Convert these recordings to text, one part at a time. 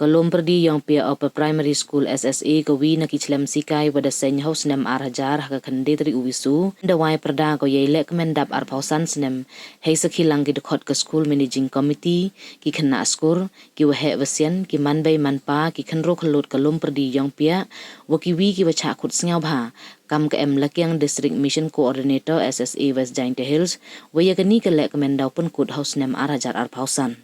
Loompyrdi Iongpiah UP Primary School SSA kawi na kichlem sikai wada seny hau snem arhajar haka kandetri uwisu da Wyrta ko ye lehkmen dap arpausan snem hei sakhilang ki dekhot ke school managing committee ki khanna askur ki wahe wasien ki manbei manpa ki khanro khalot Loompyrdi Iongpiah waki wi ki wacha khut sngau bha kam ka em lakyang district mission coordinator SSA West Sdang Hills wayakani ke lehkmen dau pun kut hau snem arhajar arpausan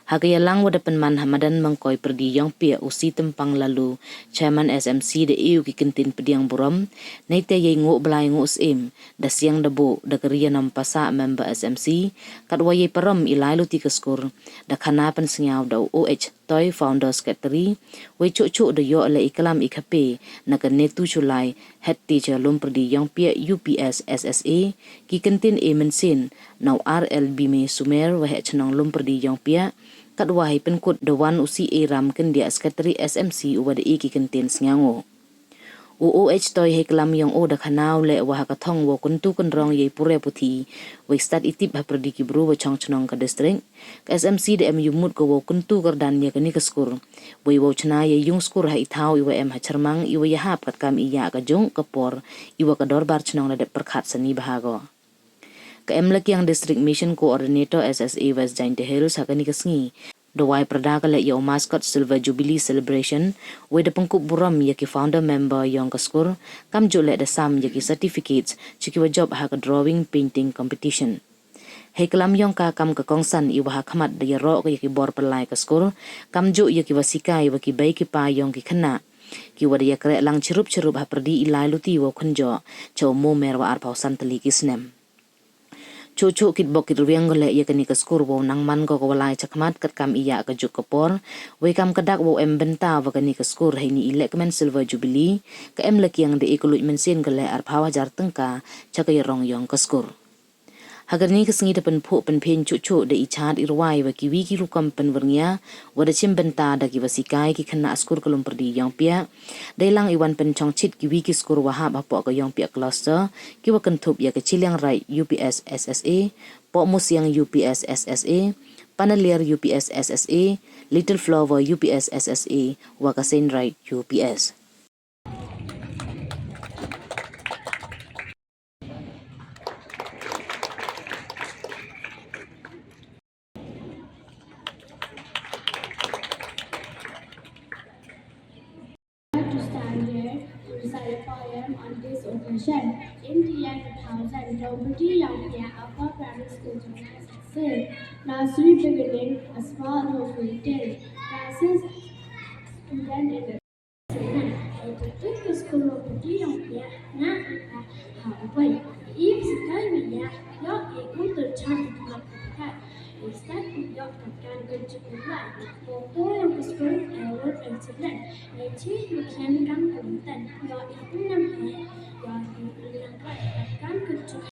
Hagayalang wada penman Hamadan mengkoi perdi Iongpiah usi tempang lalu chairman SMC de EU ki kentin pediang buram naite ye nguk belai nguk sem da siang dabo da keria nampasa member SMC kadwa ye param ilai lu ti keskur da khana pen singaw da OH toy founders secretary we chu da yo ala iklam ikhape na ka netu chulai head teacher Loompyrdi Iongpiah UPS SSA ki kentin e mensin now RLB me sumer wa he chnong Loompyrdi Iongpiah kadwa hai penkut dewan usi ram ken dia secretary SMC uwada iki kentin sngango UOH toy heklam yang o da khanau le wa ka thong wo kuntu kun rong ye pure puthi we start itip ha pradi ki bru wa chong chnong ka district ka SMC de em yumut ko wo kuntu gardan ye kani kaskur we wo chna ye yung skur ha ithau iwa em ha charmang iwa ya hap kat kam iya ka jong ka por iwa ka dor bar chnong na de perkhat sani bahago ka emlak yang district mission coordinator SSA West Sdang Hills hakani kasngi the Wyrta ka le yo mascot silver Jubilee celebration we the pengkup buram ya ki founder member yang kaskur kam jo le the sam ya ki certificates chiki wa job ha ka drawing painting competition heklam yang ka kam ka kongsan iwa ha khamat de ro ka ya ki bor pelai kaskur kam jo ya ki wasika iwa ki bai ki pa yang ki khana ki wa ya kre lang chirup ha perdi ilai luti wo khunjo cho mo mer wa ar pausan tali ki snem Cucu kit bokit ruang gole ya kani kaskur wo nang man ko walai chakmat kat kam iya ka juk kapor we kam kadak wo em benta wa kani kaskur haini lehkmen silver Jubilee ka em laki yang de ikulut mensin gole ar phawa jar tengka chakai rong yong kaskur Hagar ni kesengi depan puk pen pen cucu de ichat irwai wa kiwi ki rukam pen vernia wada cim benta da ki wasikai ki kena askur ke Loompyrdi Iongpiah dailang iwan pen chongchit kiwi ki skur wahab hapok ke Iongpiah cluster ki wa kentup ya kecil yang right UPS SSA pok mus yang UPS SSA Panalier UPS SSA Little Flower UPS SSA wa kasen right UPS To stand here to recite a poem on this occasion. In the year 2000, Jubilee Iongpiah UP Primary School gymnastics nursery beginning a small movement day. Classes student in the Take the school of Jubilee Iongpiah na ika haway. If sekali yo ikut tercatat kat Instead of kan kecikulan, foto yang keseluruhan award excellent. Nanti bukan kan konten, yo itu namanya yo dibilangkan kan kecikulan.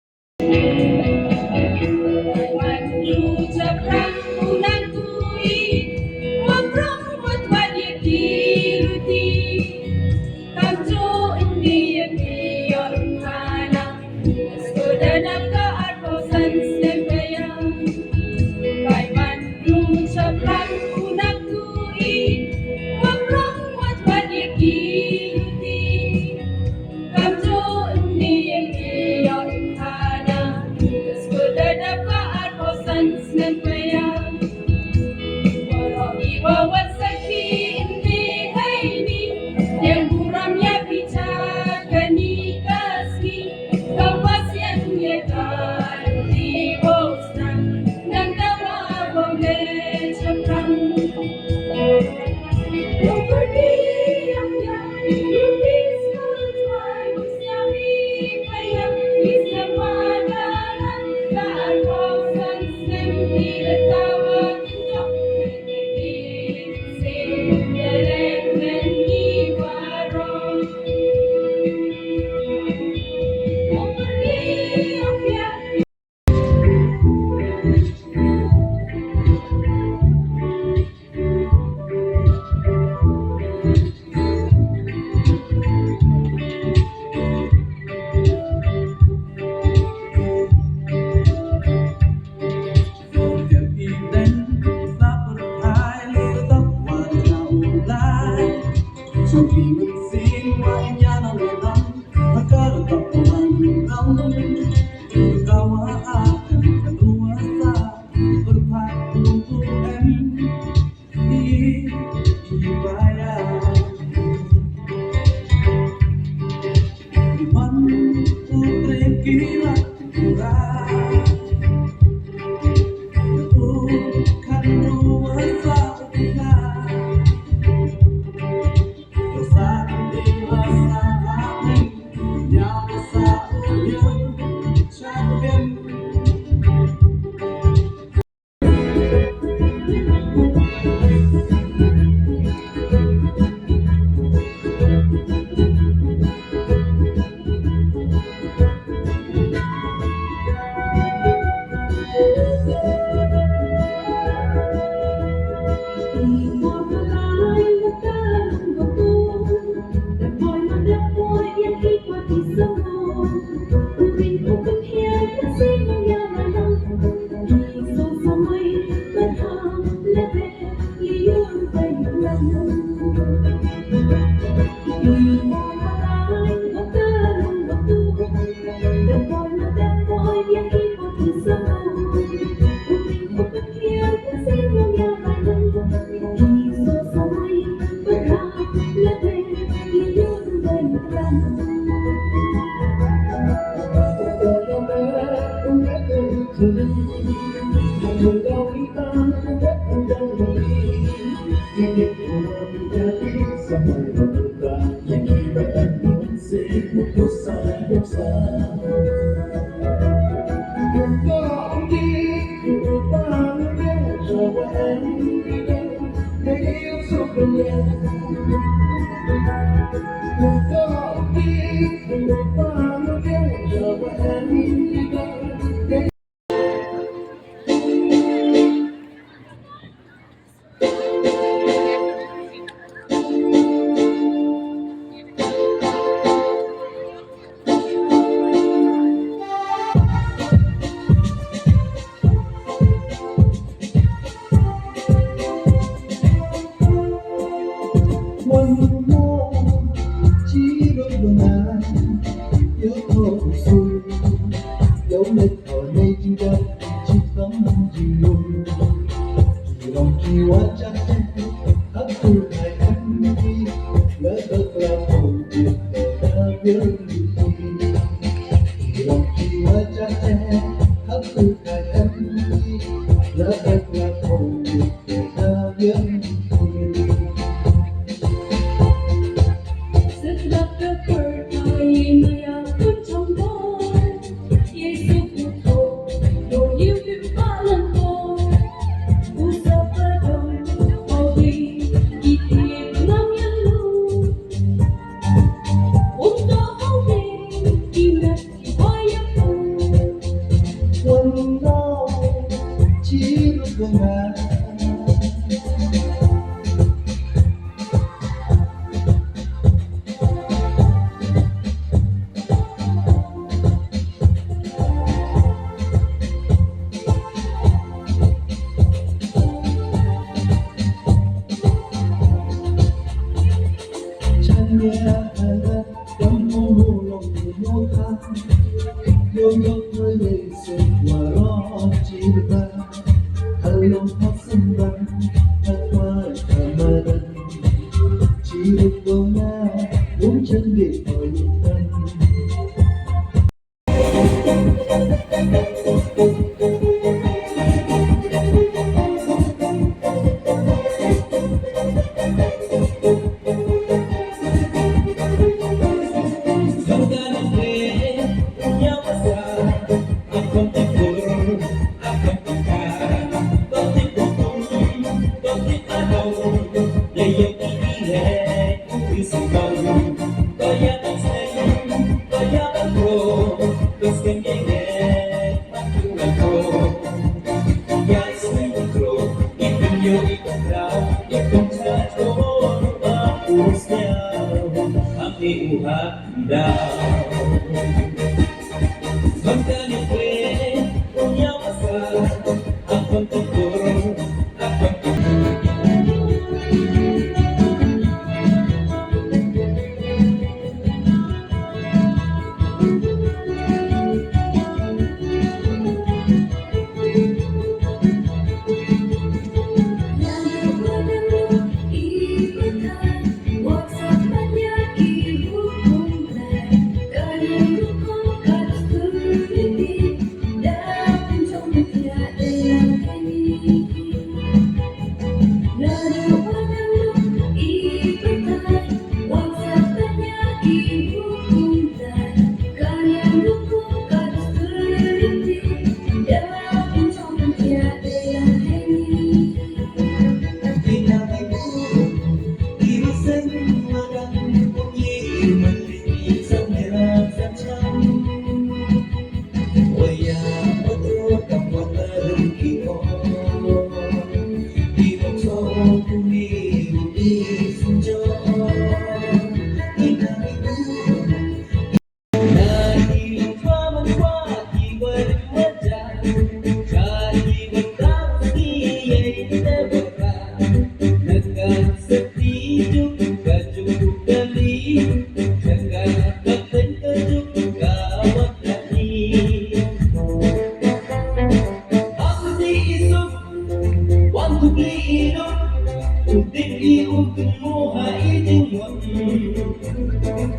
Udi ukun mo haiding mo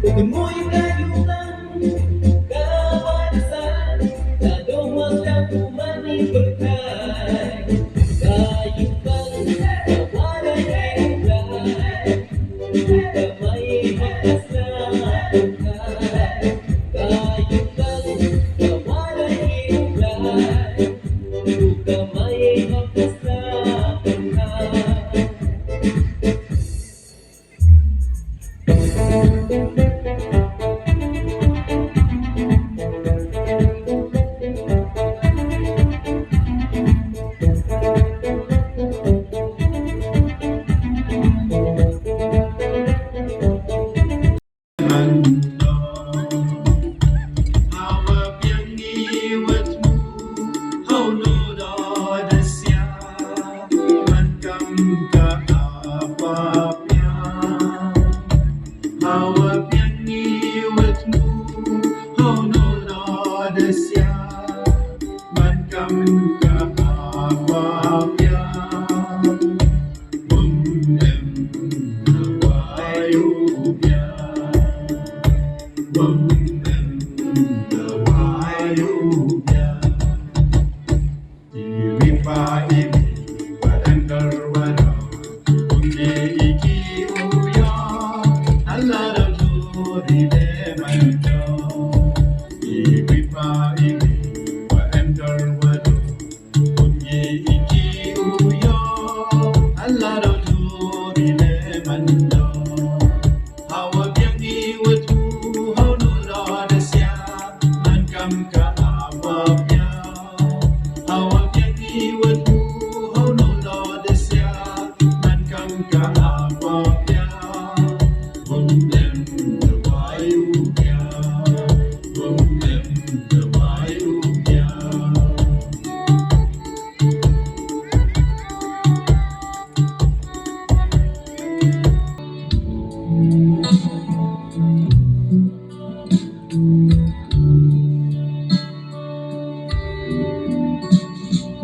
ukun mo ikayutan kawasan Dadong lang umani berkay Kayutan kawalan ilay Kamay hakas na berkay Kayutan kawalan ilay Kamay hakas na berkay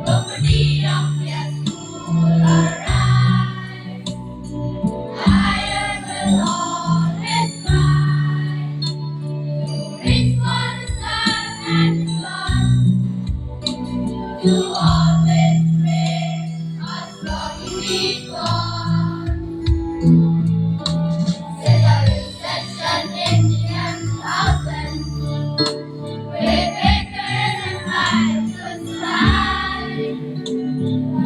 Property of your school arise. Higher will always rise. Reach for the sun and sun. To always raise us from unicorn. Settle in section in the M1000. With acres and lives would slide.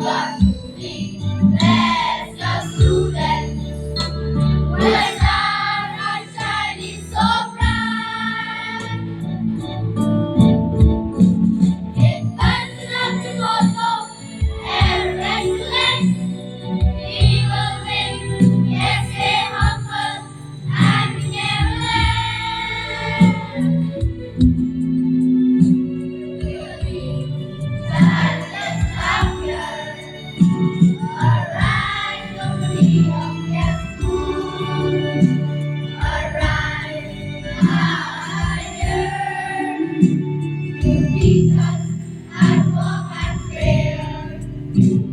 But we bless the students. Where stars are shining so bright. It burns up tomorrow and excellent. We will win. Yes, stay humble and benevolent. We will be standards champions. Arise, Jubilee of your school. Arise higher. You teach us and walk and prayer.